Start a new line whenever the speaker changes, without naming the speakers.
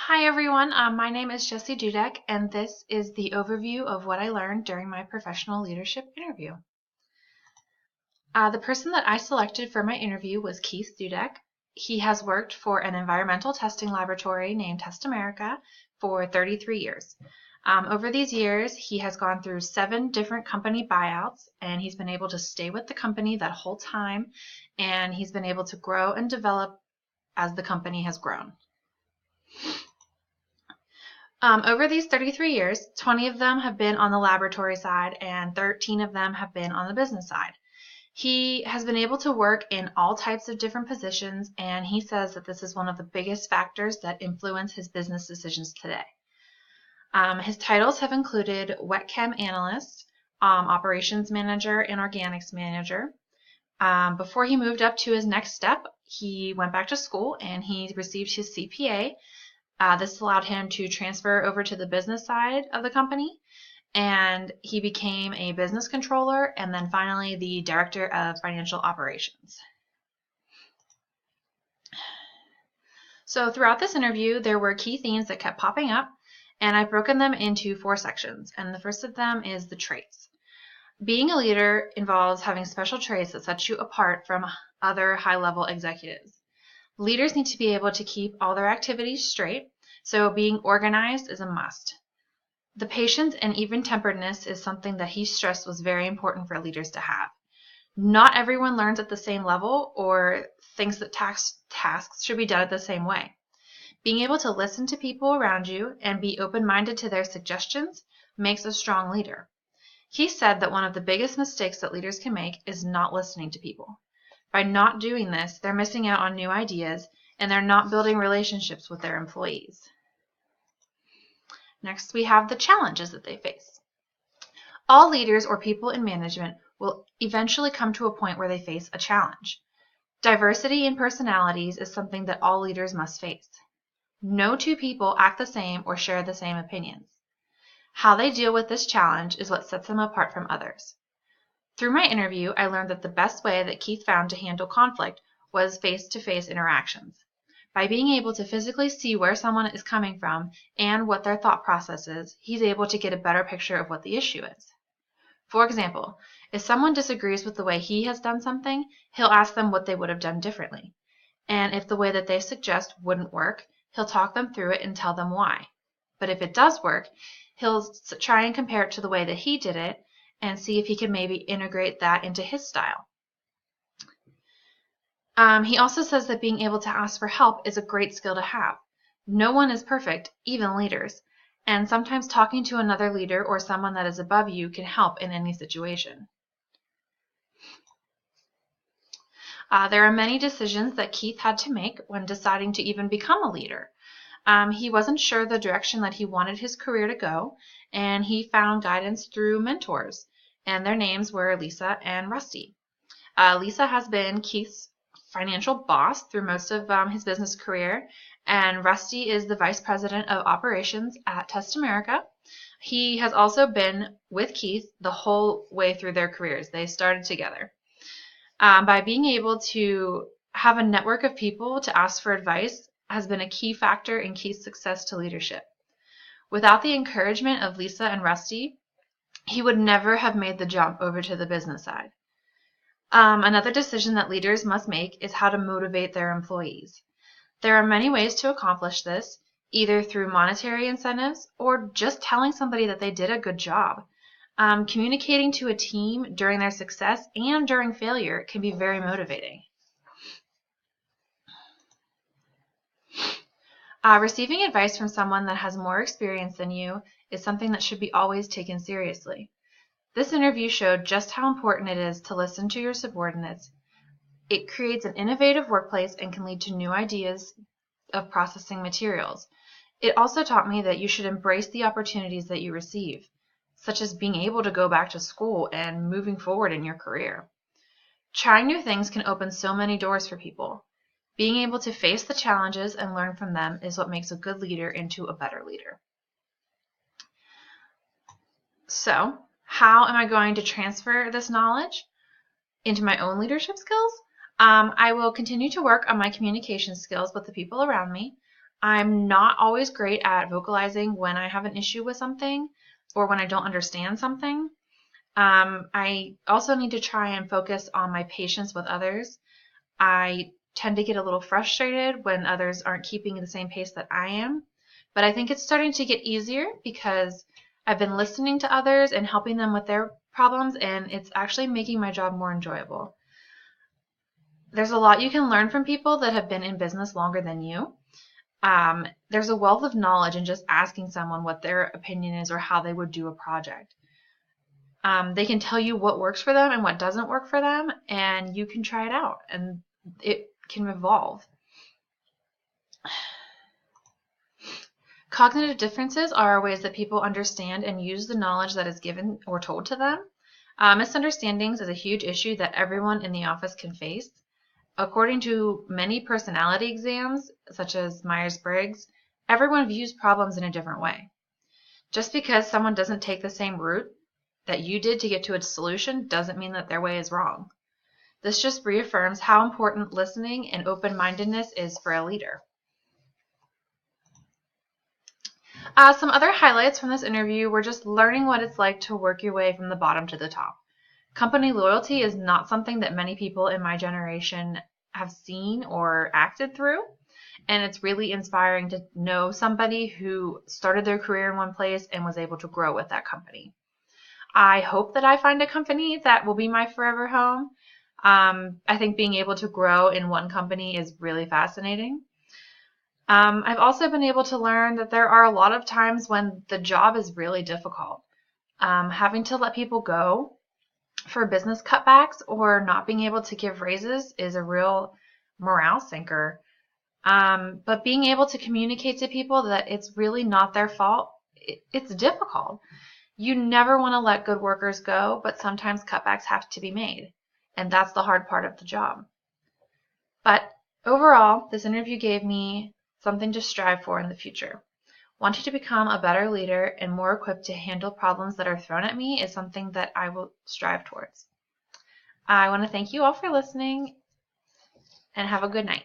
Hi everyone, my name is Jessie Dudek, and this is the overview of what I learned during my professional leadership interview. The person that I selected for my interview was Keith Dudek. He has worked for an environmental testing laboratory named Test America for 33 years. Over these years, he has gone through 7 different company buyouts, and he's been able to stay with the company that whole time, and he's been able to grow and develop as the company has grown. Over these 33 years, 20 of them have been on the laboratory side and 13 of them have been on the business side. He has been able to work in all types of different positions, and he says that this is one of the biggest factors that influence his business decisions today. His titles have included Wet Chem Analyst, Operations Manager, and Organics Manager. Before he moved up to his next step, he went back to school and he received his CPA. This allowed him to transfer over to the business side of the company, and he became a business controller and then finally the director of financial operations. So throughout this interview, there were key themes that kept popping up, and I've broken them into 4 sections, and the first of them is the traits. Being a leader involves having special traits that set you apart from other high-level executives. Leaders need to be able to keep all their activities straight, so being organized is a must. The patience and even-temperedness is something that he stressed was very important for leaders to have. Not everyone learns at the same level or thinks that tasks should be done at the same way. Being able to listen to people around you and be open-minded to their suggestions makes a strong leader. He said that one of the biggest mistakes that leaders can make is not listening to people. By not doing this, they're missing out on new ideas and they're not building relationships with their employees. Next, we have the challenges that they face. All leaders or people in management will eventually come to a point where they face a challenge. Diversity in personalities is something that all leaders must face. No 2 people act the same or share the same opinions. How they deal with this challenge is what sets them apart from others. Through my interview, I learned that the best way that Keith found to handle conflict was face-to-face interactions. By being able to physically see where someone is coming from and what their thought process is, he's able to get a better picture of what the issue is. For example, if someone disagrees with the way he has done something, he'll ask them what they would have done differently. And if the way that they suggest wouldn't work, he'll talk them through it and tell them why. But if it does work, he'll try and compare it to the way that he did it and see if he can maybe integrate that into his style. He also says that being able to ask for help is a great skill to have. No one is perfect, even leaders, and sometimes talking to another leader or someone that is above you can help in any situation. There are many decisions that Keith had to make when deciding to even become a leader. He wasn't sure the direction that he wanted his career to go, and he found guidance through mentors, and their names were Lisa and Rusty. Lisa has been Keith's financial boss through most of his business career, and Rusty is the vice president of operations at Test America. He has also been with Keith the whole way through their careers. They started together. By being able to have a network of people to ask for advice has been a key factor in Keith's success to leadership. Without the encouragement of Lisa and Rusty, he would never have made the jump over to the business side. Another decision that leaders must make is how to motivate their employees. There are many ways to accomplish this, either through monetary incentives or just telling somebody that they did a good job. Communicating to a team during their success and during failure can be very motivating. Receiving advice from someone that has more experience than you is something that should be always taken seriously. This interview showed just how important it is to listen to your subordinates. It creates an innovative workplace and can lead to new ideas of processing materials. It also taught me that you should embrace the opportunities that you receive, such as being able to go back to school and moving forward in your career. Trying new things can open so many doors for people. Being able to face the challenges and learn from them is what makes a good leader into a better leader. So, how am I going to transfer this knowledge into my own leadership skills? I will continue to work on my communication skills with the people around me. I'm not always great at vocalizing when I have an issue with something or when I don't understand something. I also need to try and focus on my patience with others. I tend to get a little frustrated when others aren't keeping the same pace that I am. But I think it's starting to get easier because I've been listening to others and helping them with their problems, and it's actually making my job more enjoyable. There's a lot you can learn from people that have been in business longer than you. There's a wealth of knowledge in just asking someone what their opinion is or how they would do a project. They can tell you what works for them and what doesn't work for them, and you can try it out, and it can evolve. Cognitive differences are ways that people understand and use the knowledge that is given or told to them. Misunderstandings is a huge issue that everyone in the office can face. According to many personality exams, such as Myers-Briggs, everyone views problems in a different way. Just because someone doesn't take the same route that you did to get to a solution doesn't mean that their way is wrong. This just reaffirms how important listening and open-mindedness is for a leader. Some other highlights from this interview were just learning what it's like to work your way from the bottom to the top. Company loyalty is not something that many people in my generation have seen or acted through, and it's really inspiring to know somebody who started their career in one place and was able to grow with that company. I hope that I find a company that will be my forever home. I think being able to grow in one company is really fascinating. I've also been able to learn that there are a lot of times when the job is really difficult. Having to let people go for business cutbacks or not being able to give raises is a real morale sinker. But being able to communicate to people that it's really not their fault, it's difficult. You never want to let good workers go, but sometimes cutbacks have to be made. And that's the hard part of the job. But overall, this interview gave me something to strive for in the future. Wanting to become a better leader and more equipped to handle problems that are thrown at me is something that I will strive towards. I want to thank you all for listening and have a good night.